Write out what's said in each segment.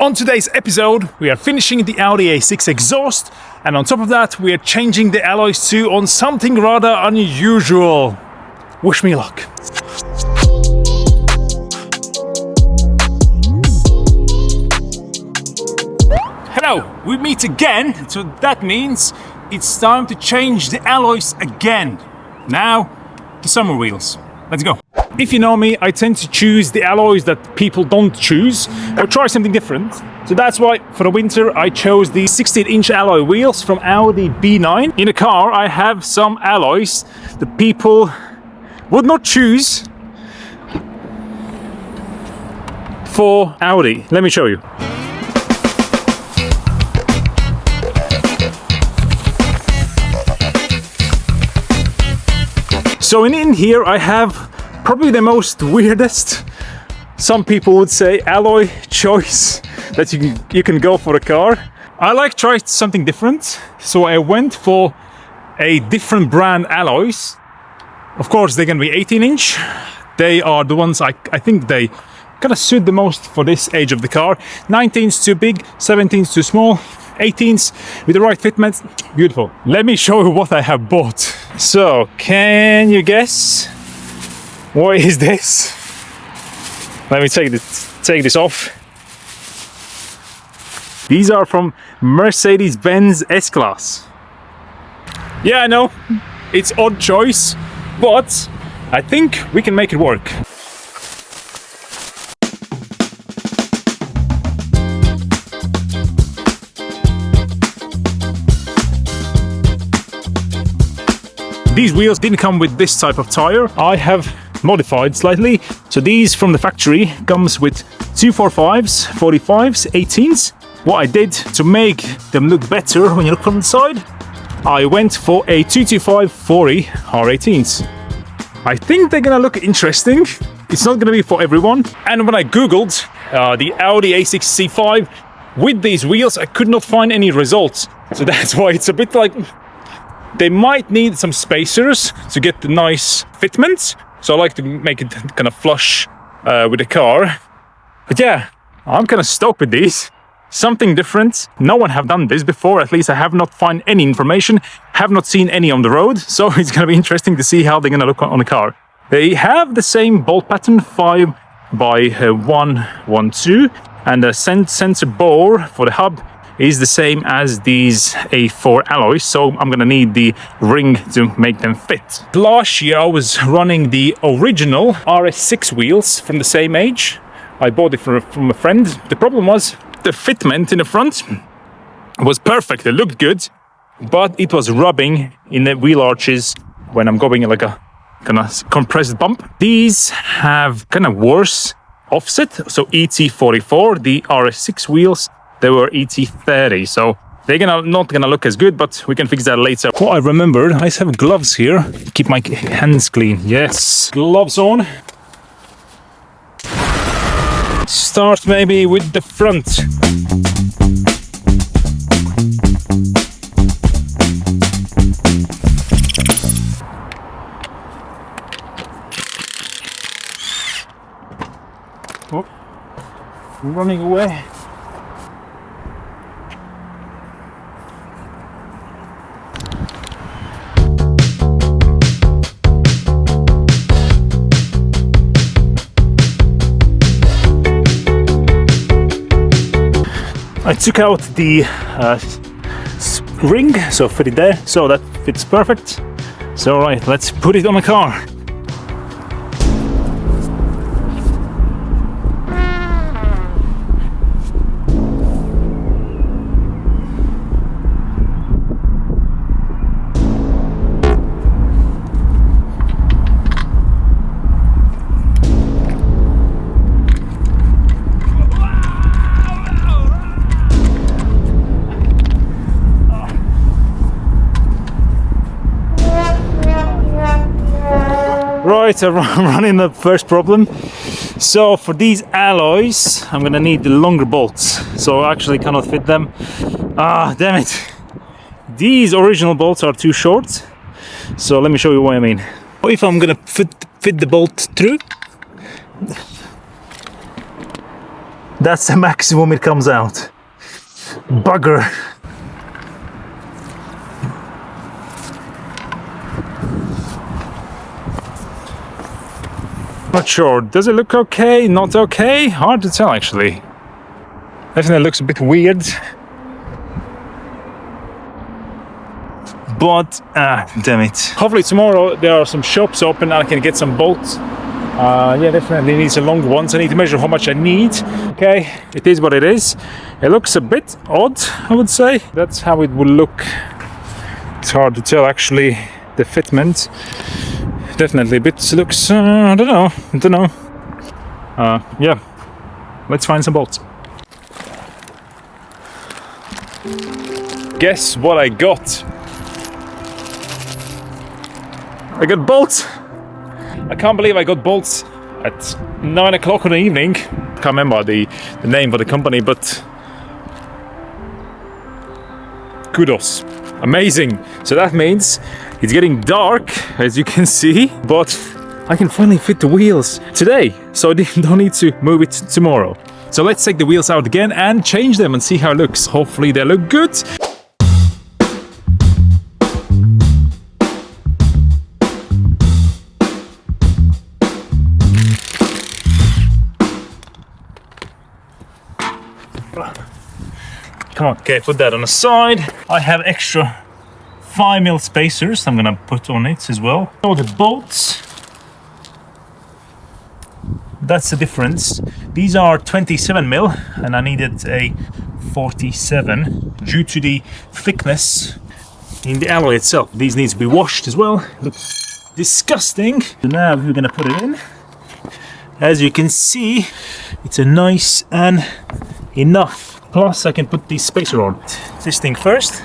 On today's episode, we are finishing the Audi A6 exhaust, and on top of that, we are changing the alloys too on something rather unusual. Wish me luck. Hello, we meet again, so that means it's time to change the alloys again. Now, the summer wheels. Let's go. If you know me, I tend to choose the alloys that people don't choose or try something different. So that's why for the winter I chose the 16-inch alloy wheels from Audi B9. In the car I have some alloys that people would not choose for Audi. Let me show you. So in here I have probably the most weirdest, some people would say, alloy choice that you can go for a car. I like tried something different, so I went for a different brand alloys. Of course they're gonna be 18-inch. They are the ones I think they kind of suit the most for this age of the car. 19's too big, 17's too small, 18's with the right fitment, beautiful. Let me show you what I have bought. So, can you guess what is this? Let me take this off. These are from Mercedes-Benz S-Class. Yeah, I know, it's odd choice, but I think we can make it work. These wheels didn't come with this type of tire. I have modified slightly. So these from the factory comes with 245s, 45s, 18s. What I did to make them look better when you look from the side, I went for a 225 40 R18s. I think they're gonna look interesting. It's not gonna be for everyone. And when I googled the Audi A6 C5 with these wheels, I could not find any results. So that's why it's a bit like they might need some spacers to get the nice fitment. So I like to make it kind of flush with the car. But yeah, I'm kind of stoked with these. Something different. No one have done this before. At least I have not found any information. Have not seen any on the road. So it's going to be interesting to see how they're going to look on a car. They have the same bolt pattern, 5 by 1, 1, 2. And the sensor bore for the hub is the same as these A4 alloys, so I'm gonna need the ring to make them fit. Last year I was running the original RS6 wheels from the same age. I bought it from a friend. The problem was the fitment in the front was perfect, it looked good, but it was rubbing in the wheel arches when I'm going like a kind of compressed bump. These have kind of worse offset, so ET44, the RS6 wheels, they were ET30, so they're not gonna look as good, but we can fix that later. What I remembered, I have gloves here. Keep my hands clean. Yes, gloves on. Start maybe with the front. Oh, running away. I took out the ring, so fit it there, so that fits perfect. So right, let's put it on the car. Right, I'm running the first problem. So for these alloys, I'm gonna need the longer bolts. So I actually cannot fit them. Ah, damn it. These original bolts are too short. So let me show you what I mean. If I'm gonna fit the bolt through, That's the maximum it comes out. Bugger. Not sure. Does it look okay? Not okay? Hard to tell actually. Definitely looks a bit weird. But, damn it. Hopefully tomorrow there are some shops open and I can get some bolts. Yeah, definitely needs a longer one, so I need to measure how much I need. Okay, it is what it is. It looks a bit odd, I would say. That's how it will look. It's hard to tell actually, the fitment. Definitely a bit looks, I don't know. Yeah, let's find some bolts. Guess what I got? I got bolts. I can't believe I got bolts at 9 o'clock in the evening. Can't remember the name of the company, but kudos. Amazing. So that means it's getting dark, as you can see, but I can finally fit the wheels today, so I don't need to move it tomorrow. So let's take the wheels out again and change them and see how it looks. Hopefully they look good. Come on, okay, put that on the side. I have extra 5mm spacers I'm gonna put on it as well. So the bolts, that's the difference. These are 27mm and I needed a 47 due to the thickness in the alloy itself. These need to be washed as well. Looks disgusting. So now we're gonna put it in. As you can see, it's a nice and enough. Plus I can put the spacer on. This thing first.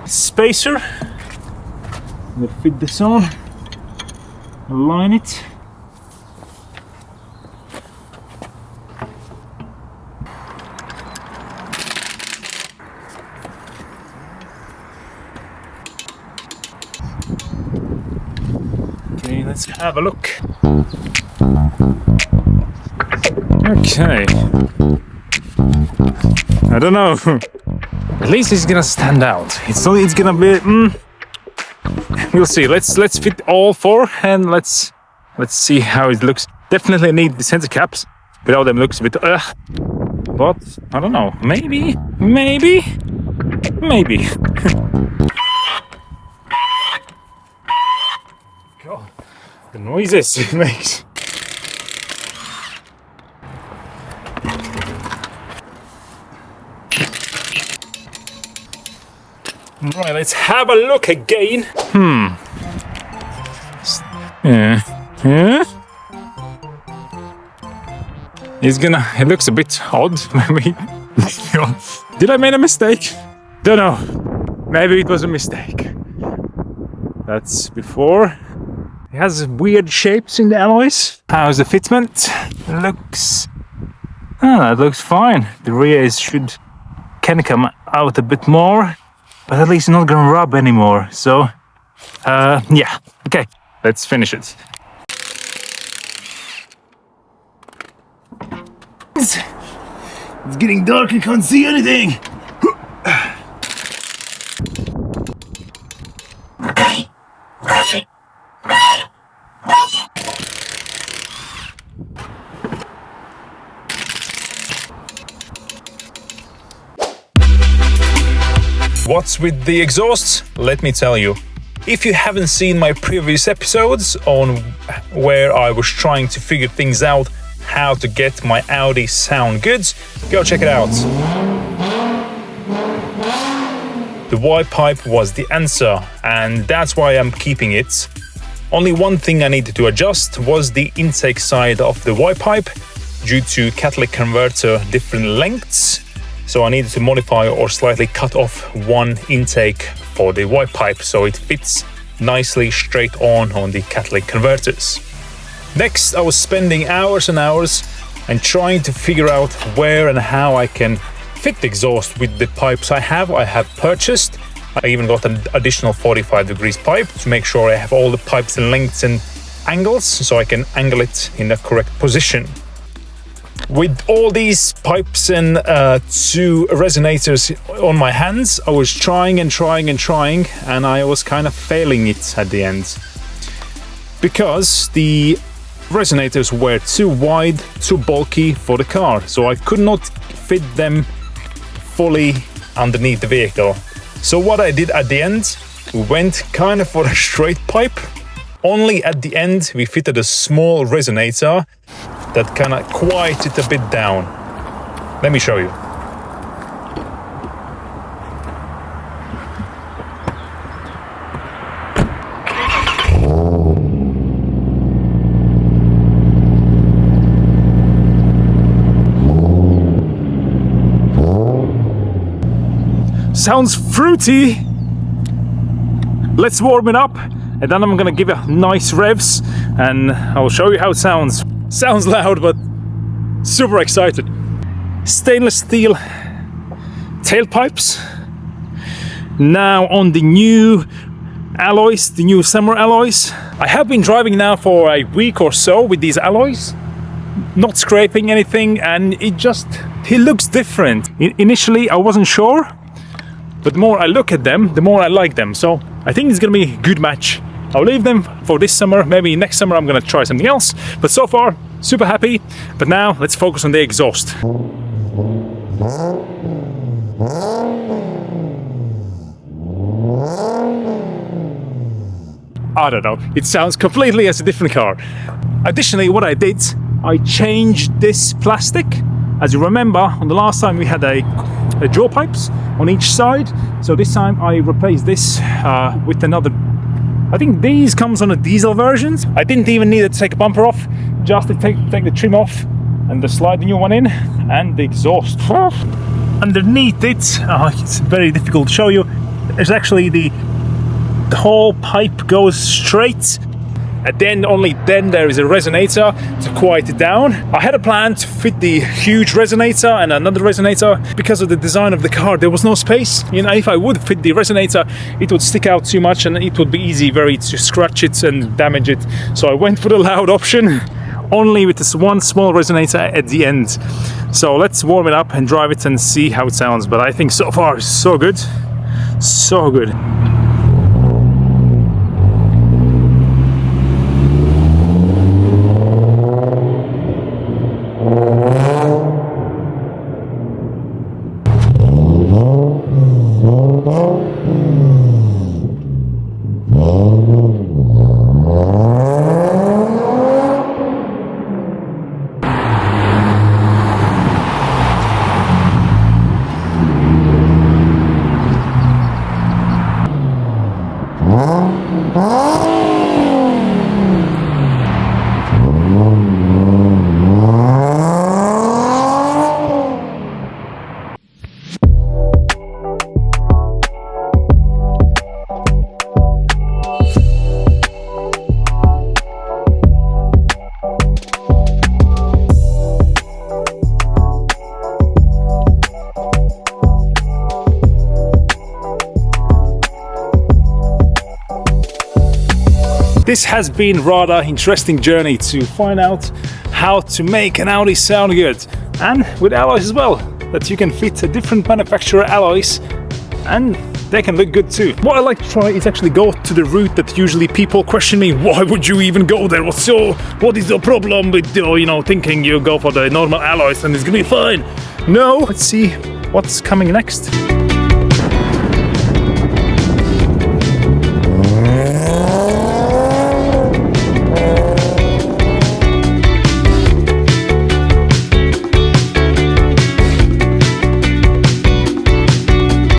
Spacer. I'm gonna fit this on. Align it. Okay, let's have a look. Okay. I don't know. At least it's gonna stand out. It's gonna be. We'll see. Let's fit all four and let's see how it looks. Definitely need the center caps. Without them, looks a bit. But I don't know. Maybe. God, the noises it makes. Right, let's have a look again. Yeah. It looks a bit odd, maybe. Did I make a mistake? Don't know. Maybe it was a mistake. That's before. It has weird shapes in the alloys. How's the fitment? That looks fine. The rear can come out a bit more. But at least it's not gonna rub anymore, so yeah, okay, let's finish it. It's getting dark, I can't see anything! What's with the exhausts? Let me tell you. If you haven't seen my previous episodes on where I was trying to figure things out how to get my Audi sound good, go check it out. The Y pipe was the answer, and that's why I'm keeping it. Only one thing I needed to adjust was the intake side of the Y pipe due to catalytic converter different lengths. So I needed to modify or slightly cut off one intake for the Y pipe so it fits nicely straight on the catalytic converters. Next, I was spending hours and hours and trying to figure out where and how I can fit the exhaust with the pipes I have purchased. I even got an additional 45 degrees pipe to make sure I have all the pipes and lengths and angles so I can angle it in the correct position. With all these pipes and two resonators on my hands, I was trying and I was kind of failing it at the end. Because the resonators were too wide, too bulky for the car, so I could not fit them fully underneath the vehicle. So what I did at the end, we went kind of for a straight pipe. Only at the end we fitted a small resonator that kind of quieted a bit down. Let me show you. Sounds fruity. Let's warm it up and then I'm gonna give it nice revs and I'll show you how it sounds. Sounds loud, but super excited. Stainless steel tailpipes. Now on the new alloys, the new summer alloys. I have been driving now for a week or so with these alloys, not scraping anything, and it looks different. Initially I wasn't sure, but the more I look at them, the more I like them. So I think it's gonna be a good match. I'll leave them for this summer. Maybe next summer I'm gonna try something else. But so far, super happy. But now let's focus on the exhaust. I don't know. It sounds completely as a different car. Additionally, what I did, I changed this plastic. As you remember, on the last time we had a jaw pipes on each side. So this time I replaced this with another. I think these comes on a diesel versions. I didn't even need to take a bumper off, just to take the trim off and to slide the new one in, and the exhaust. Underneath it, it's very difficult to show you. There's actually the whole pipe goes straight, and then only then there is a resonator to quiet it down. I had a plan to fit the huge resonator and another resonator. Because of the design of the car, there was no space. You know, if I would fit the resonator, it would stick out too much and it would be easy to scratch it and damage it. So I went for the loud option, only with this one small resonator at the end. So let's warm it up and drive it and see how it sounds. But I think so far it's so good. So good. This has been rather interesting journey to find out how to make an Audi sound good, and with alloys as well, that you can fit a different manufacturer alloys and they can look good too. What I like to try is actually go to the route that usually people question me, why would you even go there? What is the problem with thinking you go for the normal alloys and it's gonna be fine? No, let's see what's coming next.